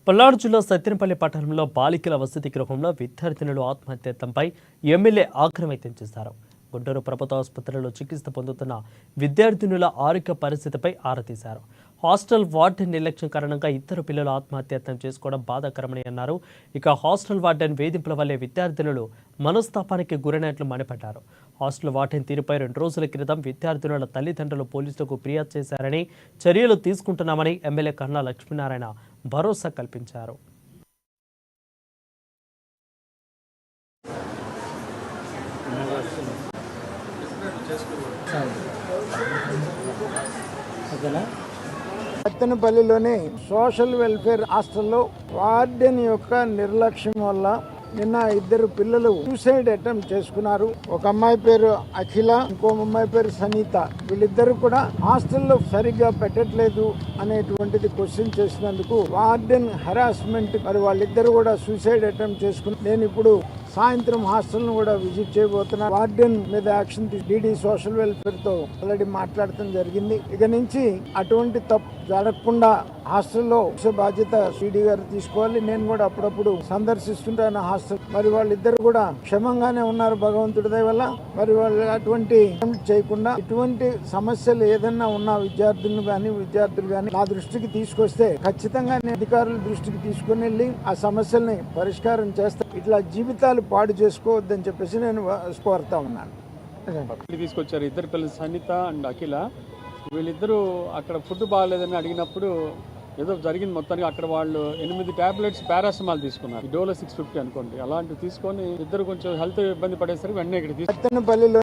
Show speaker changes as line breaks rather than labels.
పల్నాడు జిల్లా సత్తెనపల్లి పట్టణంలో బాలికల వసతి గృహంలో విద్యార్థినులు ఆత్మహత్యతంపై ఎమ్మెల్యే ఆగ్రహం వ్యక్తం చేశారు. గుంటూరు ప్రభుత్వ ఆసుపత్రిలో చికిత్స పొందుతున్న విద్యార్థినుల ఆరోగ్య పరిస్థితిపై ఆరా తీశారు. హాస్టల్ వార్డెన్ నిర్లక్ష్యం కారణంగా ఇద్దరు పిల్లలు ఆత్మహత్యయత్నం చేసుకోవడం బాధాకరమని అన్నారు. ఇక హాస్టల్ వార్డెన్ వేధింపుల వల్లే విద్యార్థినులు మనస్తాపానికి గురైనట్లు మండిపడ్డారు. హాస్టల్ వార్డెన్ తీరుపై 2 రోజుల క్రితం విద్యార్థినుల తల్లిదండ్రులు పోలీసులకు ఫిర్యాదు చేశారని, చర్యలు తీసుకుంటున్నామని ఎమ్మెల్యే కన్నా లక్ష్మీనారాయణ భరోసా కల్పించారు.
సత్తెనపల్లిలోని సోషల్ వెల్ఫేర్ హాస్టల్లో వార్డెన్ యొక్క నిర్లక్ష్యం వల్ల నిన్న ఇద్దరు పిల్లలు సూసైడ్ అటెంప్ట్ చేసుకున్నారు. ఒక అమ్మాయి పేరు అఖిల, ఇంకో అమ్మాయి పేరు సనీత. వీళ్ళిద్దరు కూడా హాస్టల్లో సరిగ్గా పెట్టట్లేదు అనేటువంటిది క్వశ్చన్ చేసినందుకు వార్డెన్ హెరాస్మెంట్, మరి వాళ్ళిద్దరు కూడా సూసైడ్ అటెంప్ట్ చేసుకున్నారు. నేను ఇప్పుడు సాయంత్రం హాస్టల్ ను కూడా విజిట్ చేయబోతున్నా. వార్డెన్ మీద యాక్షన్ డీడీ సోషల్ వెల్ఫేర్ తో ఆల్రెడీ మాట్లాడటం జరిగింది. ఇక నుంచి అటువంటి తప్పు జరగకుండా హాస్టల్లో బాధ్యత సిడి గారు తీసుకోవాలి. నేను కూడా అప్పుడప్పుడు సందర్శిస్తుంటాను హాస్టల్. మరి వాళ్ళిద్దరు కూడా క్షేమంగానే ఉన్నారు భగవంతుడి దయ వల్ల. మరి వాళ్ళు అటువంటి చేయకుండా ఇటువంటి సమస్యలు ఏదన్నా ఉన్న విద్యార్థులు కానీ నా దృష్టికి తీసుకొస్తే ఖచ్చితంగా నేను అధికారుల దృష్టికి తీసుకుని వెళ్ళి ఆ సమస్యల్ని పరిష్కారం చేస్తా. ఇట్లా జీవితాలు పాడు చేసుకోవద్దని చెప్పేసి నేను కోరుతా ఉన్నాను.
తీసుకొచ్చారు ఇద్దరు పిల్లలు సనిత అండ్ అఖిల. వీళ్ళిద్దరూ అక్కడ ఫుడ్ బాగాలేదని అడిగినప్పుడు ఏదో జరిగింది. మొత్తానికి అక్కడ వాళ్ళు 8 టాబ్లెట్స్ పారాసిటమాల్ తీసుకున్నారు. డోలో 650 అనుకోండి. అలాంటివి తీసుకొని ఇద్దరు కొంచెం హెల్త్ ఇబ్బంది పడేసరికి వెంటనే ఇక్కడ
సత్తెనపల్లిలో